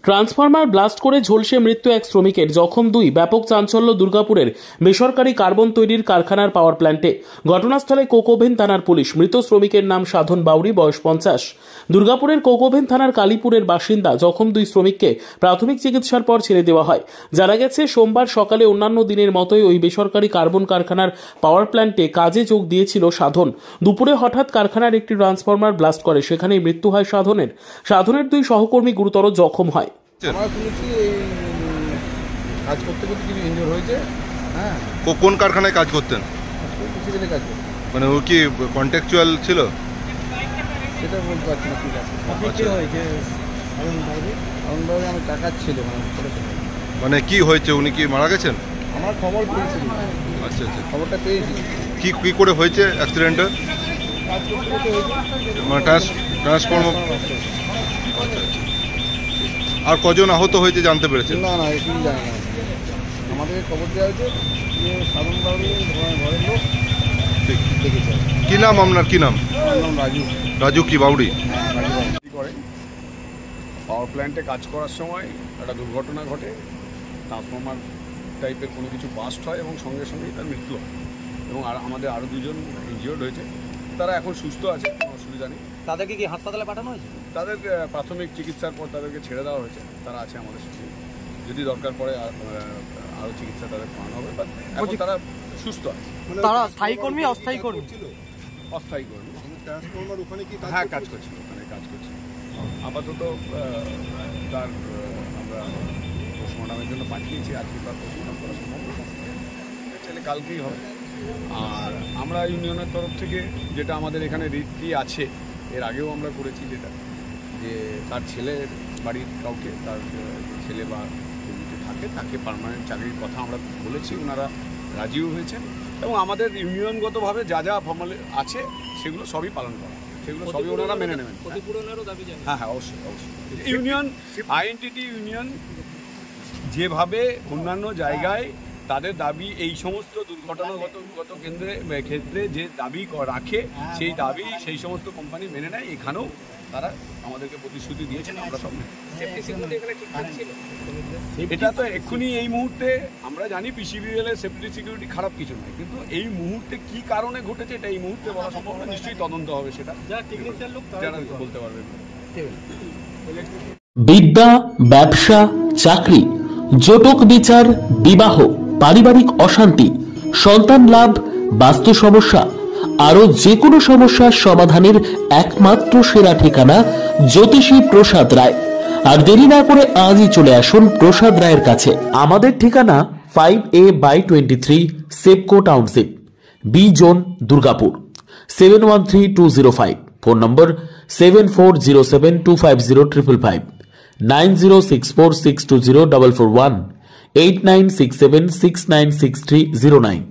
Transformer blast করে ঝলসে মৃত্যু এক শ্রমিকের, জখম দুই। ব্যাপক চাঞ্চল্য দুর্গাপুরের বেসরকারি কার্বন তৈরির কারখানার পাওয়ার প্ল্যান্টে। ঘটনাস্থলে কোকোভেন থানার পুলিশ। মৃত শ্রমিকের নাম সাধন বাউরি, বয়স 50। দুর্গাপুরের কোকোভেন থানার কালীপুরের বাসিন্দা। জখম দুই শ্রমিককে প্রাথমিক চিকিৎসার পর ছেড়ে দেওয়া হয়। জানা গেছে, সোমবার সকালে অন্যান্য দিনের মতোই ওই বেসরকারি কার্বন কারখানার পাওয়ার প্ল্যান্টে কাজে যোগ দিয়েছিল সাধন। দুপুরে হঠাৎ কারখানার একটি ট্রান্সফরমার ব্লাস্ট করে, সেখানেই মৃত্যু হয় সাধনের দুই সহকর্মী গুরুতর জখম হয়। আমরা শুনেছি এই কাজ করতে করতে কিছু ইনজুর হয়েছে। হ্যাঁ, কোন কারখানায় কাজ করতেন? কৃষিকাজে কাজ করতেন। মানে ও কি কন্ট্রাকচুয়াল ছিল? সেটা বলতে পারছি না কি হয়েছে। আমি টাকা ছিল মানে কি হয়েছে, উনি কি মারা গেছেন? আমার খবর পেয়েছি। আচ্ছা আচ্ছা, খবরটা পেয়েছি। কি করে হয়েছে অ্যাক্সিডেন্টটা? মানে ট্রান্সফরমার। আচ্ছা আচ্ছা। আর কজন আহত হয়েছে জানতে পেরেছেন? না এটাই জানি না। আমাদেরকে খবর দেওয়া হয়েছে যে সাধন বাড়ি ঘরের লোক দেখেছে। কি নাম আপনার? কি নাম? আমার নাম রাজু। রাজু কি বাউরি? করে পাওয়ার প্ল্যান্টে কাজ করার সময় একটা দুর্ঘটনা ঘটে। ট্রান্সফরমার টাইপের কোনো কিছু বাস্ট হয় এবং সঙ্গে সঙ্গেই তার মৃত্যু হয়। এবং আমাদের আরও দুজন ইনজিওর্ড হয়েছে। তারা এখন সুস্থ আছে, কোনো অসুবিধা নেই। তাদেরকে কি হাসপাতালে পাঠানো হয়েছে? তাদের প্রাথমিক চিকিৎসার পর তাদেরকে ছেড়ে দেওয়া হয়েছে। তারা আছে আমাদের সাথে, যদি দরকার পড়ে আরও চিকিৎসা তাদের করানো হবে। বাট এখন তারা সুস্থ আছে। তারা স্থায়ী কর্মী, অস্থায়ী কর্মী? অস্থায়ী কর্মী। ট্রান্সফরমার ওখানে কি? হ্যাঁ, কাজ করছিল, ওখানে কাজ করছে। আপাতত তার আমরা পোস্টমর্টমের জন্য পাঠিয়েছি। আজকে তার পোস্টমর্টম করা সম্ভব চাইলে কালকেই হবে। আর আমরা ইউনিয়নের তরফ থেকে যেটা আমাদের এখানে রীতি আছে, এর আগেও আমরা করেছি, যেটা যে তার ছেলের বাড়ির কাউকে, তার ছেলে বা থাকে, তাকে পার্মানেন্ট চাকরির কথা আমরা বলেছি। ওনারা রাজিও হয়েছেন এবং আমাদের ইউনিয়নগতভাবে যা যা ফর্মাল আছে সেগুলো সবই পালন করা, সেগুলো সবই ওনারা মেনে নেবেন। হ্যাঁ, অবশ্যই। ইউনিয়ন আইএনটিটি ইউনিয়ন যেভাবে অন্যান্য জায়গায় তাদের দাবি, এই সমস্ত দুর্ঘটনাগত ক্ষেত্রে যে দাবি রাখে, সেই দাবি সেই সমস্ত কোম্পানি মেনে নেয়। এখানেও তারা আমাদেরকে প্রতিশ্রুতি দিয়েছেন, আমরা সব মেনে। এটা তো এক্ষুনি এই মুহূর্তে আমরা জানি পিসিবিএল এর সেফটি সিকিউরিটি খারাপ কিছু নয়, কিন্তু এই মুহূর্তে কি কারণে ঘটেছে এটা এই মুহূর্তে বলা সম্ভব না। নিশ্চয়ই তদন্ত হবে, সেটা যারা টেকনিশিয়ান লোক যারা বলতে পারবেন। বিদ্যা, ব্যবসা, চাকরি, জটক বিচার, বিবাহ, পারিবারিক অশান্তি, সন্তান লাভ, বাস্তু সমস্যা, আরো যে কোনো সমস্যার সমাধানের একমাত্র সেরা ঠিকানা জ্যোতিষী প্রসাদ রায়। আর দেরি না করে আজই চলে আসুন প্রসাদ রায়ের কাছে। আমাদের ঠিকানা 5A/23 Sepco township, B zone, Durgapur, 713205। Phone number 7407250555, 9064620441, 8967696309।